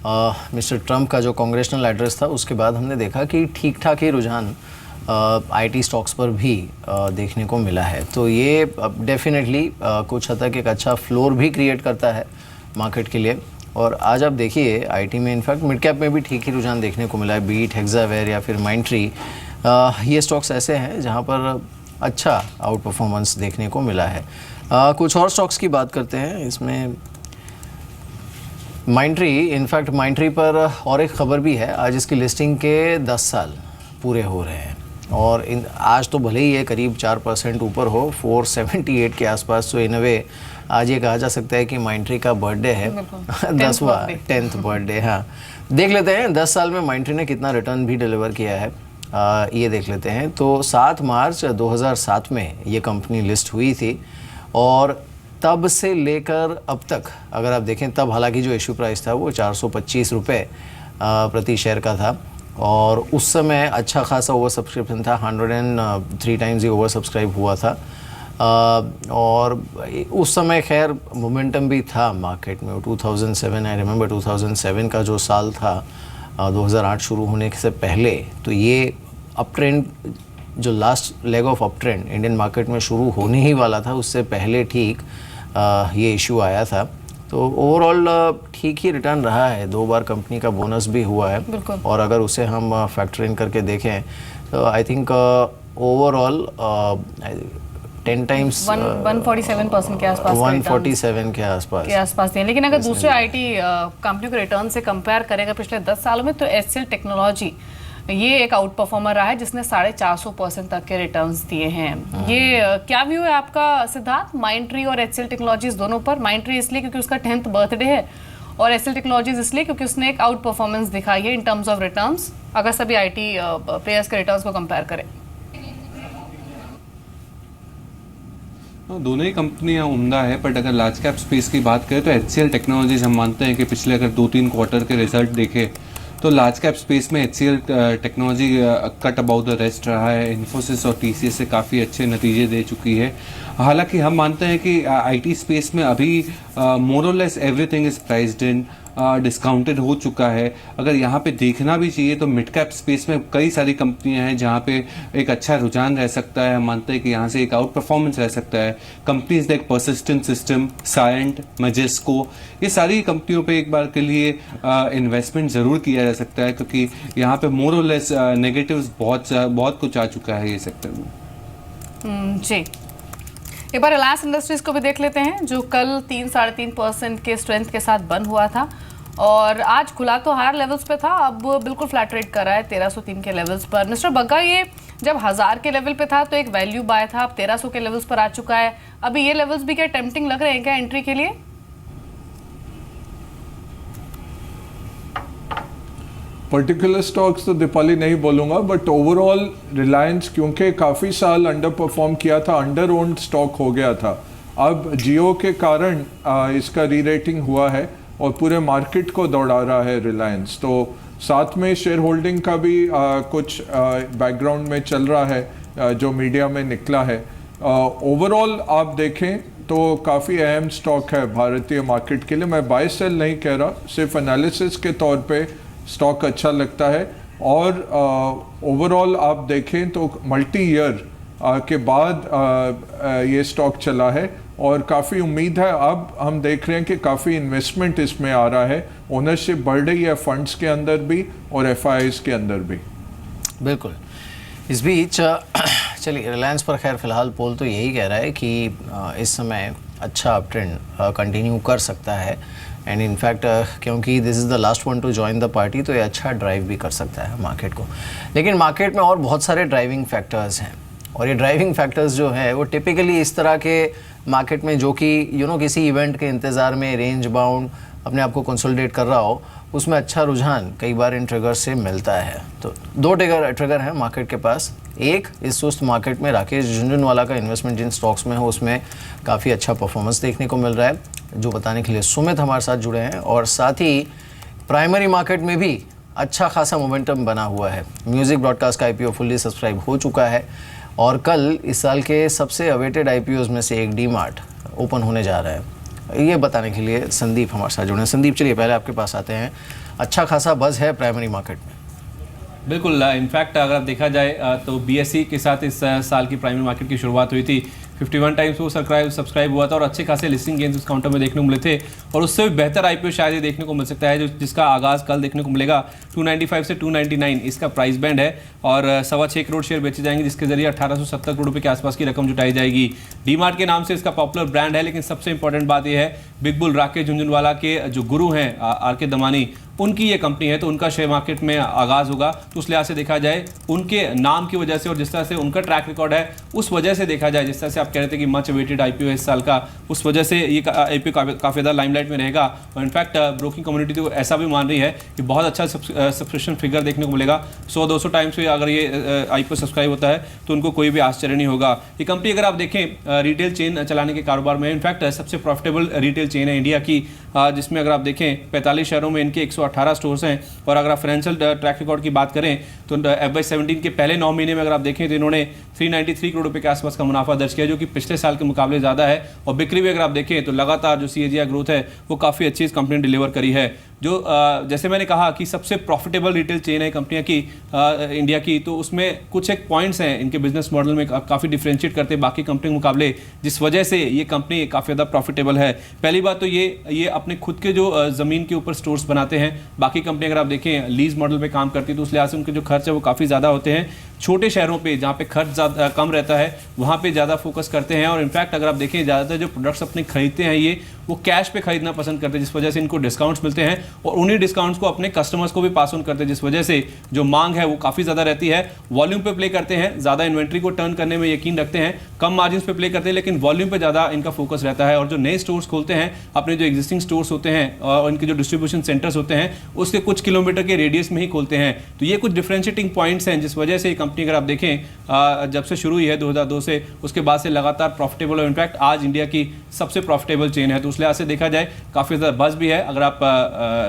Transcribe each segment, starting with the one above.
Mister Trump का जो congressional address था उसके बाद हमने देखा कि ठीक ठाक ही रुझान आईटी स्टॉक्स पर भी देखने को मिला है। तो ये डेफिनेटली कुछ हद तक एक अच्छा फ्लोर भी क्रिएट करता है मार्केट के लिए। और आज आप देखिए आईटी में इनफैक्ट मिड कैप में भी ठीक ही रुझान देखने को मिला है। बीट, हेक्सावेयर या फिर माइंडट्री, ये स्टॉक्स ऐसे हैं जहाँ पर अच्छा आउट परफॉर्मेंस देखने को मिला है। कुछ और स्टॉक्स की बात करते हैं। इसमें माइंडट्री, इनफैक्ट माइंडट्री पर और एक ख़बर भी है, आज इसकी लिस्टिंग के 10 साल पूरे हो रहे हैं और आज तो भले ही ये करीब 4% ऊपर हो, 478 के आसपास। तो इन अ वे आज ये कहा जा सकता है कि माइंडट्री का बर्थडे है, 10th बर्थडे। हाँ, देख लेते हैं 10 साल में माइंडट्री ने कितना रिटर्न भी डिलीवर किया है, ये देख लेते हैं। तो 7 मार्च 2007 में ये कंपनी लिस्ट हुई थी और तब से लेकर अब तक अगर आप देखें, तब हालांकि जो इशू प्राइस था वो 425 रुपये प्रति शेयर का था और उस समय अच्छा खासा ओवर सब्सक्रिप्शन था, 103 टाइम्स ही ओवर सब्सक्राइब हुआ था। और उस समय खैर मोमेंटम भी था मार्केट में। 2007, आई रिमेंबर 2007 का जो साल था, 2008 शुरू होने से पहले, तो ये अप ट्रेंड, जो last leg of up trend Indian market में शुरू होने ही वाला था, उससे पहले ठीक ये इशू आया था। तो ओवरऑल ठीक ही रिटर्न रहा है। 2 बार कंपनी का बोनस भी हुआ है और अगर उसे हम फैक्टर इन करके देखें तो आई थिंक ओवरऑल 10 टाइम्स 147% के आसपास 147 के आसपास दिए। लेकिन अगर दूसरे आईटी कंपनियों के रिटर्न से कंपेयर करेगा पिछले 10 सालों में, तो एचसीएल टेक्नोलॉजी ये एक आउट परफॉर्मर रहा है जिसने 450% तक के रिटर्न्स दिए हैं। ये क्या व्यू है आपका सिद्धार्थ, माइंडट्री और एचसीएल टेक्नोलॉजीज दोनों पर? माइंडट्री इसलिए क्योंकि उसका 10th बर्थडे है और एचसीएल टेक्नोलॉजीज इसलिए क्योंकि उसने एक आउट परफॉर्मेंस दिखाई है इन टर्म्स ऑफ रिटर्न्स, अगर सभी आईटी प्लेयर्स के रिटर्न्स को कंपेयर करें। दोनों ही कंपनियां उम्दा है, बट अगर लार्ज कैप स्पेस की बात करें तो एचसीएल टेक्नोलॉजीज हम मानते हैं कि पिछले अगर 2-3 क्वार्टर के रिजल्ट देखें तो लार्ज कैप स्पेस में HCL technology cut about the rest रहा है। इन्फोसिस और टीसीएस से काफ़ी अच्छे नतीजे दे चुकी है। हालांकि हम मानते हैं कि आईटी स्पेस में अभी मोर और less everything is priced in, discounted हो चुका है। अगर यहाँ पे देखना भी चाहिए तो मिड कैप स्पेस में कई सारी कंपनियां हैं जहाँ पे एक अच्छा रुझान रह सकता है। हम मानते हैं कि यहाँ से एक आउट परफॉर्मेंस रह सकता है। Companies like persistent system, Cyient, Majesco, ये सारी कंपनियों पे एक बार के लिए इन्वेस्टमेंट ज़रूर किया जा सकता है क्योंकि यहाँ पे मोर और लेस नेगेटिव्स बहुत कुछ आ चुका है ये सेक्टर में। जी, एक बार रिलायंस इंडस्ट्रीज को भी देख लेते हैं जो कल 3-3.5% के स्ट्रेंथ के साथ बंद हुआ था और आज खुला तो हायर लेवल्स पे था, अब बिल्कुल फ्लैट ट्रेड कर रहा है 1303 के लेवल्स पर। मिस्टर बग्गा, ये जब 1000 के लेवल पे था तो एक वैल्यू बाय था, अब 1300 के लेवल्स पर आ चुका है। अभी ये लेवल्स भी क्या टेम्पटिंग लग रहे हैं क्या एंट्री के लिए? पर्टिकुलर स्टॉक्स तो दीपाली नहीं बोलूँगा, बट ओवरऑल रिलायंस क्योंकि काफ़ी साल अंडर परफॉर्म किया था, अंडर ओन्ड स्टॉक हो गया था। अब जियो के कारण इसका री रेटिंग हुआ है और पूरे मार्केट को दौड़ा रहा है रिलायंस। तो साथ में शेयर होल्डिंग का भी कुछ बैकग्राउंड में चल रहा है जो मीडिया में निकला है। ओवरऑल आप देखें तो काफ़ी अहम स्टॉक है भारतीय मार्केट के लिए। मैं बाय सेल नहीं कह रहा, सिर्फ एनालिसिस के तौर पे स्टॉक अच्छा लगता है। और ओवरऑल आप देखें तो मल्टी ईयर के बाद ये स्टॉक चला है और काफ़ी उम्मीद है। अब हम देख रहे हैं कि काफ़ी इन्वेस्टमेंट इसमें आ रहा है, ओनरशिप बढ़ रही है फंड्स के अंदर भी और एफआईआईज के अंदर भी। बिल्कुल। इस बीच चलिए रिलायंस पर खैर फिलहाल पोल तो यही कह रहा है कि इस समय अच्छा अप ट्रेंड कंटिन्यू कर सकता है एंड इनफैक्ट क्योंकि this is the last one two join the party, तो ये अच्छा ड्राइव भी कर सकता है मार्केट को। लेकिन मार्केट में और बहुत सारे ड्राइविंग फैक्टर्स हैं और ये ड्राइविंग फैक्टर्स जो है वो टिपिकली इस तरह के मार्केट में जो कि किसी इवेंट के इंतज़ार में रेंज बाउंड अपने आप को कंसोलिडेट कर रहा हो, उसमें अच्छा रुझान कई बार इन ट्रिगर से मिलता है। तो 2 ट्रिगर हैं मार्केट के पास। एक, इस सुस्त मार्केट में राकेश झुंझुनवाला का इन्वेस्टमेंट जिन स्टॉक्स में हो उसमें काफ़ी अच्छा परफॉर्मेंस देखने को मिल रहा है, जो बताने के लिए सुमित हमारे साथ जुड़े हैं। और साथ ही प्राइमरी मार्केट में भी अच्छा खासा मोमेंटम बना हुआ है। म्यूज़िक ब्रॉडकास्ट का आईपीओ फुल्ली सब्सक्राइब हो चुका है और कल इस साल के सबसे अवेटेड आईपीओज में से एक डी मार्ट ओपन होने जा रहा है। ये बताने के लिए संदीप हमारे साथ जुड़े हैं। संदीप, चलिए पहले आपके पास आते हैं। अच्छा खासा बज़ है प्राइमरी मार्केट में। बिल्कुल, इनफैक्ट अगर आप देखा जाए तो BSE के साथ इस साल की प्राइमरी मार्केट की शुरुआत हुई थी। 51 टाइम्स वो सब्सक्राइब हुआ था और अच्छे खासे लिस्टिंग गेन्स उस काउंटर में देखने को मिले थे और उससे भी बेहतर IPO शायद ये देखने को मिल सकता है जिसका आगाज़ कल देखने को मिलेगा। 295 से 299 इसका प्राइस बैंड है और 6.25 करोड़ शेयर बेचे जाएंगे, जिसके जरिए 1870 करोड़ रुपये के आसपास की रकम जुटाई जाएगी। डीमार्ट के नाम से इसका पॉपुलर ब्रांड है, लेकिन सबसे इंपॉर्टेंट बात यह है बिग बुल राकेश झुनझुनवाला के जो गुरु हैं RK दमानी, उनकी ये कंपनी है, तो उनका शेयर मार्केट में आगाज़ होगा। तो उस लिहाज से देखा जाए उनके नाम की वजह से और जिस तरह से उनका ट्रैक रिकॉर्ड है उस वजह से देखा जाए, जिस तरह से आप कह रहे थे कि मच अवेटेड IPO है इस साल का, उस वजह से ये IPO काफ़ी ज़्यादा लाइमलाइट में रहेगा। और इनफैक्ट ब्रोकिंग कम्युनिटी तो ऐसा भी मान रही है कि बहुत अच्छा सब्सक्रिप्शन फिगर देखने को मिलेगा। 100-200 टाइम्स पे अगर ये IPO सब्सक्राइब होता है तो उनको कोई भी आश्चर्य नहीं होगा। ये कंपनी अगर आप देखें रिटेल चेन चलाने के कारोबार में इनफैक्ट सबसे प्रॉफिटेबल रिटेल चेन है इंडिया की, जिसमें अगर आप देखें 45 शहरों में इनके 118 स्टोर्स हैं। और अगर आप फाइनेंशियल ट्रैक रिकॉर्ड की बात करें तो FY17 के पहले 9 महीने में अगर आप देखें तो इन्होंने 393 करोड़ रुपए के आसपास का मुनाफा दर्ज किया, जो कि पिछले साल के मुकाबले ज़्यादा है। और बिक्री भी अगर आप देखें तो लगातार जो CAGR ग्रोथ है वो काफ़ी अच्छी इस कंपनी ने डिलीवर करी है। जो जैसे मैंने कहा कि सबसे प्रॉफिटेबल रिटेल चेन है कंपनियां की इंडिया की, तो उसमें कुछ एक पॉइंट्स हैं इनके बिजनेस मॉडल में काफ़ी डिफरेंशिएट करते हैं बाकी कंपनी के मुकाबले, जिस वजह से ये कंपनी काफ़ी ज़्यादा प्रॉफिटेबल है। पहली बात तो ये अपने खुद के जो ज़मीन के ऊपर स्टोर्स बनाते हैं। बाकी कंपनी अगर आप देखें लीज मॉडल पे काम करती है, तो उस लिहाज से उनके जो खर्च है वो काफ़ी ज़्यादा होते हैं। छोटे शहरों पे जहाँ पे खर्च ज़्यादा कम रहता है वहाँ पे ज़्यादा फोकस करते हैं। और इनफैक्ट अगर आप देखें ज़्यादातर जो प्रोडक्ट्स अपने खरीदते हैं वो कैश पे खरीदना पसंद करते हैं, जिस वजह से इनको डिस्काउंट्स मिलते हैं और उन्हीं डिस्काउंट्स को अपने कस्टमर्स को भी पास ऑन करते हैं, जिस वजह से जो मांग है वो काफ़ी ज़्यादा रहती है। वॉल्यूम पे प्ले करते हैं, ज़्यादा इन्वेंट्री को टर्न करने में यकीन रखते हैं, कम मार्जिन पे प्ले करते हैं, लेकिन वॉल्यूम पे ज़्यादा इनका फोकस रहता है। और जो नए स्टोर्स खोलते हैं, अपने जो एग्जिस्टिंग स्टोर्स होते हैं और इनके जो डिस्ट्रीब्यूशन सेंटर्स होते हैं उसके कुछ किलोमीटर के रेडियस में ही खोलते हैं। तो ये कुछ डिफरेंशिएटिंग पॉइंट्स हैं जिस वजह से ये कंपनी अगर आप देखें जब से शुरू हुई है 2002 से, उसके बाद से लगातार प्रॉफिटेबल और इनफैक्ट आज इंडिया की सबसे प्रॉफिटेबल चेन है। तो उस लिहाज से देखा जाए काफ़ी ज़्यादा बज़ भी है। अगर आप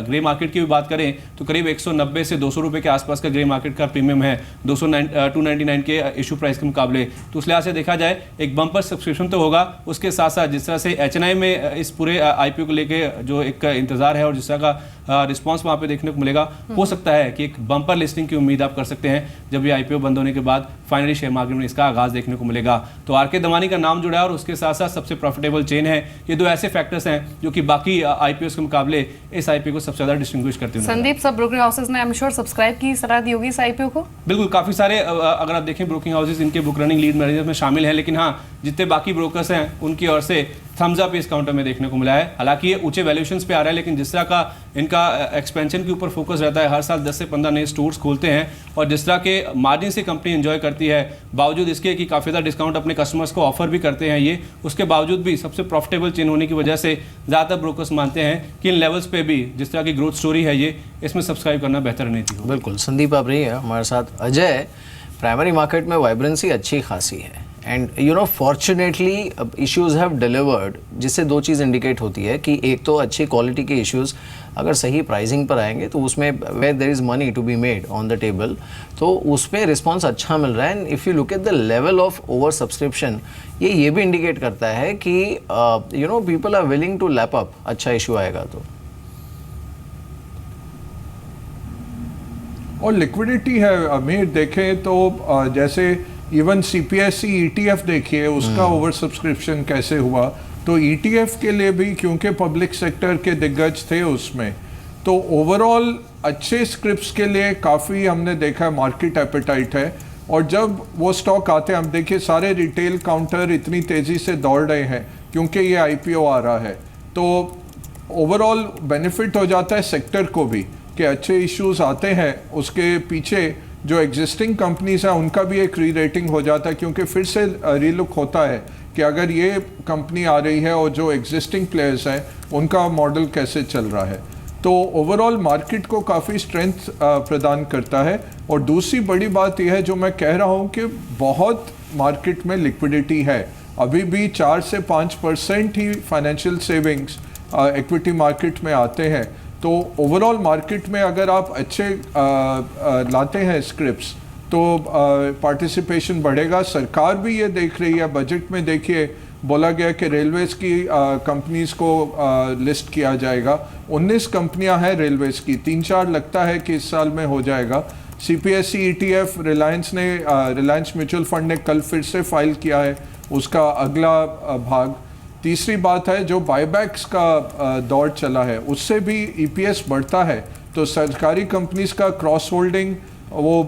ग्रे मार्केट की भी बात करें तो करीब 190 से 200 रुपये के आसपास का ग्रे मार्केट का प्रीमियम है 299 के इशू प्राइस के मुकाबले। तो उस लिहाज से देखा जाए एक बम्पर सब्सक्रिप्शन तो होगा, उसके साथ साथ जिस तरह से HNI में इस पूरे IPO को लेके जो एक इंतज़ार है और जिस तरह का रिस्पांस वहाँ पे देखने को मिलेगा, हो सकता है कि एक बम्पर लिस्टिंग की उम्मीद आप कर सकते हैं जब ये IPO बंद होने के बाद फाइनली शेयर मार्केट में इसका आगाज़ देखने को मिलेगा। तो RK दमानी का नाम जुड़ा है और उसके साथ साथ सबसे प्रॉफिटेबल चेन है। ये दो ऐसे फैक्टर्स हैं जो कि बाकी IPOs के मुकाबले इस IPO को सबसे ज़्यादा डिस्टिंग्विश करते हैं। संदीप, सब ब्रोकिंग हाउसेस ने आई एम श्योर सब्सक्राइब की सलाह दी होगी इस IPO को। बिल्कुल, काफ़ी सारे अगर आप देखें ब्रोकिंग हाउसेस इनके बुक रनिंग लीड मैनेजर्स में शामिल हैं, लेकिन हाँ जितने बाकी ब्रोकर्स हैं उनकी ओर से थम्स अप इस काउंटर में देखने को मिला है। हालांकि ये ऊंचे वैल्यूएशंस पे आ रहा है, लेकिन जिस तरह का इनका एक्सपेंशन के ऊपर फोकस रहता है, हर साल 10 से 15 नए स्टोर्स खोलते हैं और जिस तरह के मार्जिन से कंपनी एंजॉय करती है, बावजूद इसके कि काफ़ी ज़्यादा डिस्काउंट अपने कस्टमर्स को ऑफर भी करते हैं ये, उसके बावजूद भी सबसे प्रॉफिटेबल चेन होने की वजह से ज़्यादातर ब्रोकर्स मानते हैं कि इन लेवल्स पे भी जिस तरह की ग्रोथ स्टोरी है ये, इसमें सब्सक्राइब करना बेहतर नहीं थी। बिल्कुल संदीप, आप रही है हमारे साथ। अजय, प्राइमरी मार्केट में वाइब्रेंसी अच्छी खासी है and you know fortunately issues have delivered, जिससे दो चीज़ इंडिकेट होती है कि एक तो अच्छी क्वालिटी के इश्यूज अगर सही प्राइसिंग पर आएंगे तो उसमें where there is money to be made on the table, तो उस पर रिस्पॉन्स अच्छा मिल रहा है। And if you look at the level of over subscription, ये भी इंडिकेट करता है कि you know people are willing to lap up, अच्छा इशू आएगा तो। और लिक्विडिटी है अमीर, देखें तो जैसे इवन CPSE ETF देखिए उसका ओवर सब्सक्रिप्शन कैसे हुआ। तो ETF के लिए भी क्योंकि पब्लिक सेक्टर के दिग्गज थे उसमें, तो ओवरऑल अच्छे स्क्रिप्ट्स के लिए काफ़ी हमने देखा मार्केट एपेटाइट है। और जब वो स्टॉक आते हैं, हम देखिए सारे रिटेल काउंटर इतनी तेज़ी से दौड़ रहे हैं क्योंकि ये IPO आ रहा है, तो ओवरऑल बेनिफिट हो जाता है सेक्टर को भी कि अच्छे इश्यूज आते हैं, उसके पीछे जो एग्जिस्टिंग कंपनीज हैं उनका भी एक री रेटिंग हो जाता है, क्योंकि फिर से रीलुक होता है कि अगर ये कंपनी आ रही है और जो एग्जिस्टिंग प्लेयर्स हैं उनका मॉडल कैसे चल रहा है। तो ओवरऑल मार्केट को काफ़ी स्ट्रेंथ प्रदान करता है। और दूसरी बड़ी बात यह है जो मैं कह रहा हूँ कि बहुत मार्केट में लिक्विडिटी है, अभी भी 4 से 5% ही फाइनेंशियल सेविंग्स इक्विटी मार्केट में आते हैं। तो ओवरऑल मार्केट में अगर आप अच्छे लाते हैं स्क्रिप्ट्स तो पार्टिसिपेशन बढ़ेगा। सरकार भी ये देख रही है, बजट में देखिए बोला गया कि रेलवेज़ की कंपनीज़ को लिस्ट किया जाएगा। 19 कंपनियां हैं रेलवेज़ की, 3-4 लगता है कि इस साल में हो जाएगा। CPSE ETF Reliance mutual fund ने कल फिर से फाइल किया है उसका अगला भाग। तीसरी बात है, जो बायबैक्स का दौर चला है उससे भी EPS बढ़ता है, तो सरकारी कंपनीज का क्रॉस होल्डिंग वो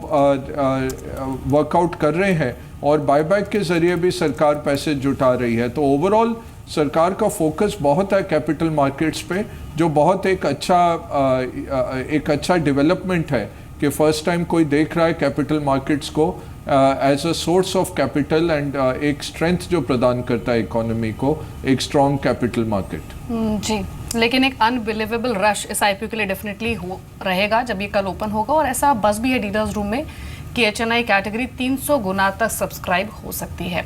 वर्कआउट कर रहे हैं और बायबैक के ज़रिए भी सरकार पैसे जुटा रही है। तो ओवरऑल सरकार का फोकस बहुत है कैपिटल मार्केट्स पे, जो बहुत एक अच्छा डेवलपमेंट है कि फर्स्ट टाइम कोई देख रहा है कैपिटल मार्केट्स को as a source of capital and एक स्ट्रेंथ जो प्रदान करता है इकोनॉमी को, एक स्ट्रॉन्ग कैपिटल मार्केट। जी, लेकिन एक अनबिलीवेबल रश इस IPO के लिए डेफिनेटली रहेगा जब ये कल ओपन होगा, और ऐसा बस भी है डीलर्स रूम में कि HNI कैटेगरी 300 गुना तक सब्सक्राइब हो सकती है।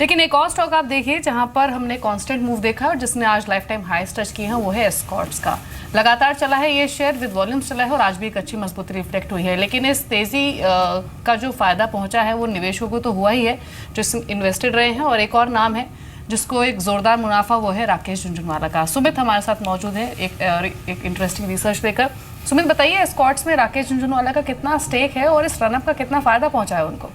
लेकिन एक और स्टॉक आप देखिए जहां पर हमने कांस्टेंट मूव देखा और जिसने आज लाइफ टाइम हाईएस्ट टच किए हैं, वो है एस्कॉर्ट्स का। लगातार चला है ये शेयर, विद वॉल्यूम्स चला है और आज भी एक अच्छी मजबूती रिफ्लेक्ट हुई है। लेकिन इस तेजी का जो फायदा पहुंचा है वो निवेशकों को तो हुआ ही है जो इन्वेस्टेड रहे हैं, और एक और नाम है जिसको एक जोरदार मुनाफा, वो है राकेश झुनझुनवाला का। सुमित हमारे साथ मौजूद है एक इंटरेस्टिंग रिसर्च लेकर। सुमित बताइए, एस्कॉर्ट्स में राकेश झुनझुनवाला का कितना स्टेक है और इस रनअप का कितना फायदा पहुंचा है उनको?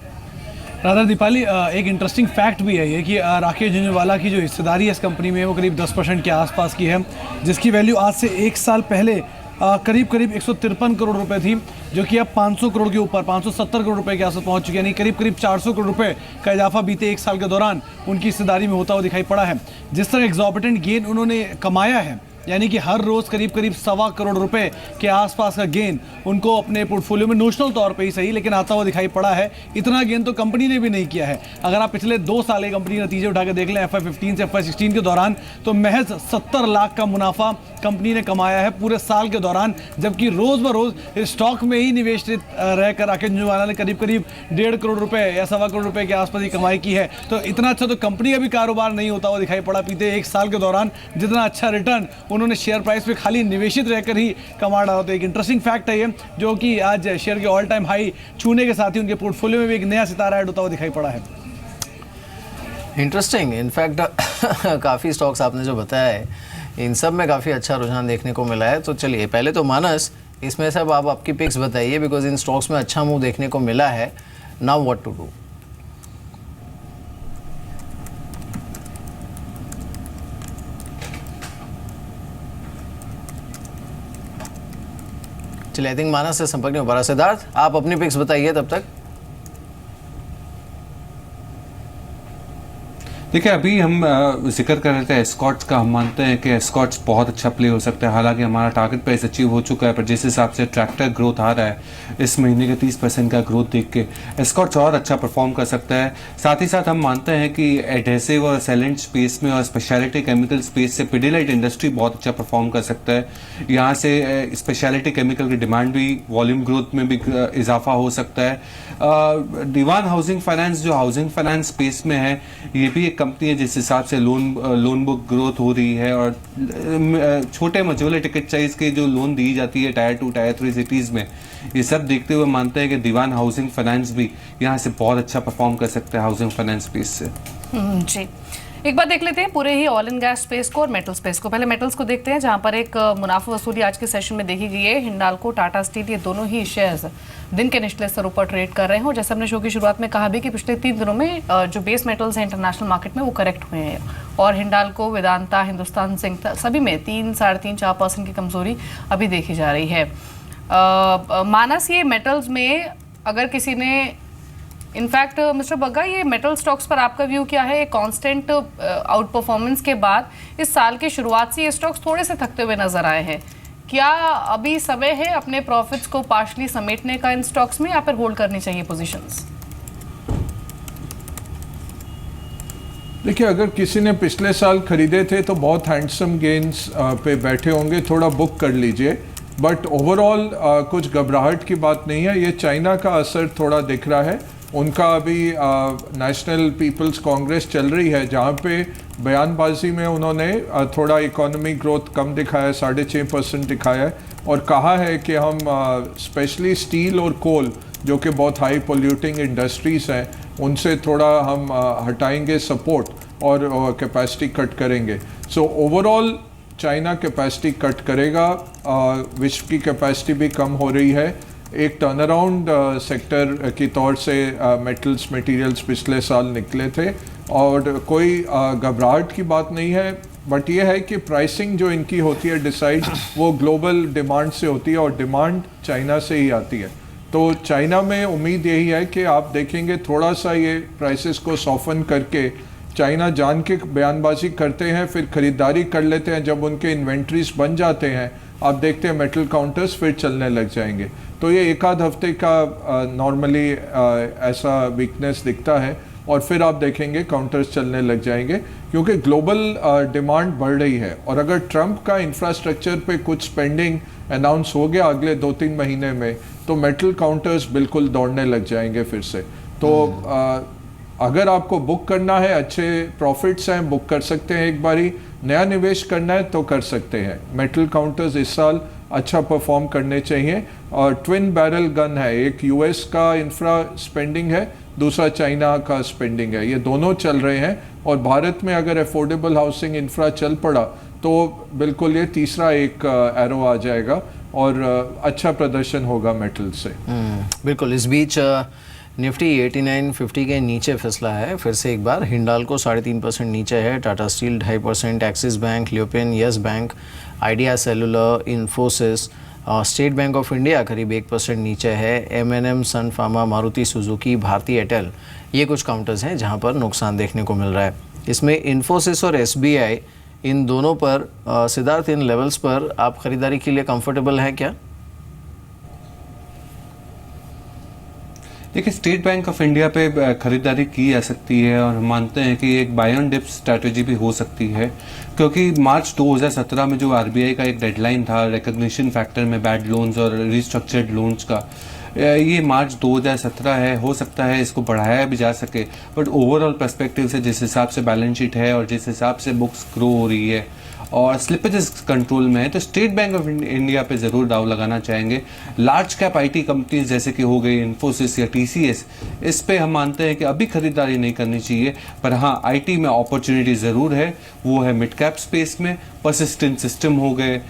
राधा दीपाली, एक इंटरेस्टिंग फैक्ट भी है ये कि राकेश झुनझुनवाला की जो हिस्सेदारी है इस कंपनी में वो करीब 10% के आसपास की है, जिसकी वैल्यू आज से 1 साल पहले करीब 153 करोड़ रुपए थी, जो कि अब 500 करोड़ के ऊपर 570 करोड़ रुपए के आसपास पहुंच चुकी है। यानी करीब 400 करोड़ रुपए का इजाफा बीते 1 साल के दौरान उनकी हिस्सेदारी में होता हुआ दिखाई पड़ा है। जिस तरह एग्जॉर्बिटेंट गेन उन्होंने कमाया है, यानी कि हर रोज़ करीब 1.25 करोड़ रुपए के आसपास का गेन उनको अपने पोर्टफोलियो में नोशनल तौर पे ही सही लेकिन आता हुआ दिखाई पड़ा है। इतना गेन तो कंपनी ने भी नहीं किया है। अगर आप पिछले 2 साल के कंपनी नतीजे उठा के देख लें FY15 से FY16 के दौरान, तो महज 70 लाख का मुनाफा कंपनी ने कमाया है पूरे साल के दौरान, जबकि रोज़ ब रोज़ स्टॉक में ही निवेश रहकर राकेश झुनझुनवाला ने करीब 1.5 करोड़ रुपए या 1.25 करोड़ रुपए के आसपास ही कमाई की है। तो इतना अच्छा तो कंपनी का भी कारोबार नहीं होता हुआ दिखाई पड़ा बीते 1 साल के दौरान, जितना अच्छा रिटर्न उन्होंने शेयर प्राइस पे खाली निवेशित रहकर ही कमा रहा। तो एक इंटरेस्टिंग फैक्ट है ये, जो कि आज शेयर के ऑल टाइम हाई छूने के साथ ही उनके पोर्टफोलियो में भी एक नया सितारा ऐड होता हुआ दिखाई पड़ा है। इंटरेस्टिंग, इनफैक्ट काफ़ी स्टॉक्स आपने जो बताया है इन सब में काफ़ी अच्छा रुझान देखने को मिला है। तो चलिए पहले तो मानस, इसमें सब आप आपकी पिक्स बताइए, बिकॉज इन स्टॉक्स में अच्छा मूव देखने को मिला है। Now what to do? चलिए, आई थिंक मानस से संपर्क नहीं हो पा रहा। सिद्धार्थ, आप अपनी पिक्स बताइए तब तक। देखिए, अभी हम जिक्र कर रहे थे एस्कॉर्ट्स का। हम मानते हैं कि एस्कॉर्ट्स बहुत अच्छा प्ले हो सकता है, हालांकि हमारा टारगेट प्राइस अचीव हो चुका है, पर जिस हिसाब से ट्रैक्टर ग्रोथ आ रहा है इस महीने के 30% का ग्रोथ देख के एस्कॉर्ट्स और अच्छा परफॉर्म कर सकता है। साथ ही साथ हम मानते हैं कि एडहेसिव और सेलेंट स्पेस में और स्पेशलिटी केमिकल स्पेस से पिडिलाइट इंडस्ट्री बहुत अच्छा परफॉर्म कर सकता है। यहाँ से स्पेशलिटी केमिकल की डिमांड भी, वॉल्यूम ग्रोथ में भी इजाफा हो सकता है। दीवान हाउसिंग फाइनेंस, जो हाउसिंग फाइनेंस स्पेस में है, ये भी एक कंपनी है जिस हिसाब से लोन बुक ग्रोथ हो रही है, और छोटे मझोले टिकट साइज के जो लोन दी जाती है टायर 2 टायर 3 सिटीज़ में, ये सब देखते हुए मानते हैं कि दीवान हाउसिंग फाइनेंस भी यहाँ से बहुत अच्छा परफॉर्म कर सकता है हाउसिंग फाइनेंस स्पेस से। जी, एक बार देख लेते हैं पूरे ही ऑयल एंड गैस स्पेस को और मेटल स्पेस को। पहले मेटल्स को देखते हैं, जहां पर एक मुनाफा वसूली आज के सेशन में देखी गई है। हिंडाल्को, टाटा स्टील, ये दोनों ही शेयर्स दिन के निचले स्तरों पर ट्रेड कर रहे हैं, और जैसे हमने शो की शुरुआत में कहा भी कि पिछले 3 दिनों में जो बेस मेटल्स हैं इंटरनेशनल मार्केट में वो करेक्ट हुए हैं, और हिंडाल्को, वेदांता, हिंदुस्तान जिंक सभी में 3, 3.5, 4% की कमजोरी अभी देखी जा रही है। मानस, ये मेटल्स में अगर किसी ने, इनफैक्ट मिस्टर बग्गा, ये मेटल स्टॉक्स पर आपका व्यू क्या है? कांस्टेंट आउट परफॉर्मेंस के बाद इस साल की शुरुआत से ये स्टॉक्स थोड़े से थकते हुए नजर आए हैं। क्या अभी समय है अपने प्रॉफिट्स को पार्शली समेटने का इन स्टॉक्स में, या फिर होल्ड करनी चाहिए पोजीशंस? देखिए, अगर किसी ने पिछले साल खरीदे थे तो बहुत हैंडसम गेन्स पे बैठे होंगे, थोड़ा बुक कर लीजिए। बट ओवरऑल कुछ घबराहट की बात नहीं है। ये चाइना का असर थोड़ा दिख रहा है। उनका अभी नेशनल पीपल्स कांग्रेस चल रही है, जहाँ पे बयानबाजी में उन्होंने थोड़ा इकोनॉमी ग्रोथ कम दिखाया है, 6.5% दिखाया है, और कहा है कि हम स्पेशली स्टील और कोल, जो कि बहुत हाई पोल्यूटिंग इंडस्ट्रीज़ हैं, उनसे थोड़ा हम हटाएंगे सपोर्ट, और कैपेसिटी कट करेंगे। So overall China capacity cut करेगा, विश्व की कैपेसिटी भी कम हो रही है। एक टर्न अराउंड सेक्टर की तौर से मेटल्स मटेरियल्स पिछले साल निकले थे और कोई घबराहट की बात नहीं है, बट ये है कि प्राइसिंग जो इनकी होती है डिसाइड वो ग्लोबल डिमांड से होती है और डिमांड चाइना से ही आती है। तो चाइना में उम्मीद यही है कि आप देखेंगे थोड़ा सा ये प्राइसेस को सॉफन करके चाइना जान के बयानबाजी करते हैं, फिर ख़रीदारी कर लेते हैं। जब उनके इन्वेंट्रीज बन जाते हैं आप देखते हैं मेटल काउंटर्स फिर चलने लग जाएंगे। तो ये एक आध हफ्ते का नॉर्मली ऐसा वीकनेस दिखता है और फिर आप देखेंगे काउंटर्स चलने लग जाएंगे क्योंकि ग्लोबल डिमांड बढ़ रही है। और अगर ट्रंप का इंफ्रास्ट्रक्चर पे कुछ स्पेंडिंग अनाउंस हो गया अगले 2-3 महीने में तो मेटल काउंटर्स बिल्कुल दौड़ने लग जाएंगे फिर से। तो अगर आपको बुक करना है, अच्छे प्रॉफिट्स हैं, बुक कर सकते हैं एक बारी। नया निवेश करना है तो कर सकते हैं। मेटल काउंटर्स इस साल अच्छा परफॉर्म करने चाहिए और ट्विन बैरल गन है, एक यूएस का इंफ्रा स्पेंडिंग है, दूसरा चाइना का स्पेंडिंग है, ये दोनों चल रहे हैं। और भारत में अगर अफोर्डेबल हाउसिंग इंफ्रा चल पड़ा तो बिल्कुल ये तीसरा एक एरो आ जाएगा और अच्छा प्रदर्शन होगा मेटल से। बिल्कुल। इस बीच निफ्टी 8950 के नीचे फिसला है फिर से एक बार। हिंडाल्को 3.5% नीचे है, टाटा स्टील 2.5%, एक्सिस बैंक, लियोपिन, यस बैंक, आइडिया सेलुलर, इन्फोसिस, स्टेट बैंक ऑफ इंडिया करीब 1% नीचे है, एमएनएम, सन फार्मा, मारुति सुजुकी, भारती एयरटेल, ये कुछ काउंटर्स हैं जहां पर नुकसान देखने को मिल रहा है। इसमें इन्फोसिस और एसबीआई इन दोनों पर सिद्धार्थ इन लेवल्स पर आप खरीदारी के लिए कंफर्टेबल है क्या? देखिए, स्टेट बैंक ऑफ इंडिया पे खरीदारी की जा सकती है और हम मानते हैं कि एक बाय ऑन डिप स्ट्रैटेजी भी हो सकती है क्योंकि मार्च 2017 में जो आरबीआई का एक डेडलाइन था रिकग्निशन फैक्टर में बैड लोन्स और रिस्ट्रक्चर्ड लोन्स का, ये मार्च 2017 है। हो सकता है इसको बढ़ाया भी जा सके, बट ओवरऑल पर्सपेक्टिव से जिस हिसाब से बैलेंस शीट है और जिस हिसाब से बुक्स ग्रो हो रही है और स्लिपेजेस कंट्रोल में है तो स्टेट बैंक ऑफ इंडिया पे ज़रूर दाव लगाना चाहेंगे। लार्ज कैप आईटी कंपनीज जैसे कि हो गई इन्फोसिस या टीसीएस, इस पे हम मानते हैं कि अभी खरीदारी नहीं करनी चाहिए, पर हाँ आईटी में अपॉर्चुनिटी ज़रूर है। वो है मिड कैप स्पेस में, परसिस्टेंट सिस्टम हो गए,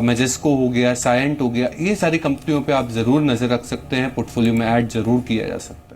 मेजेस्को हो गया, साइएंट हो गया, ये सारी कंपनियों पे आप ज़रूर नज़र रख सकते हैं, पोर्टफोलियो में ऐड ज़रूर किया जा सकता है।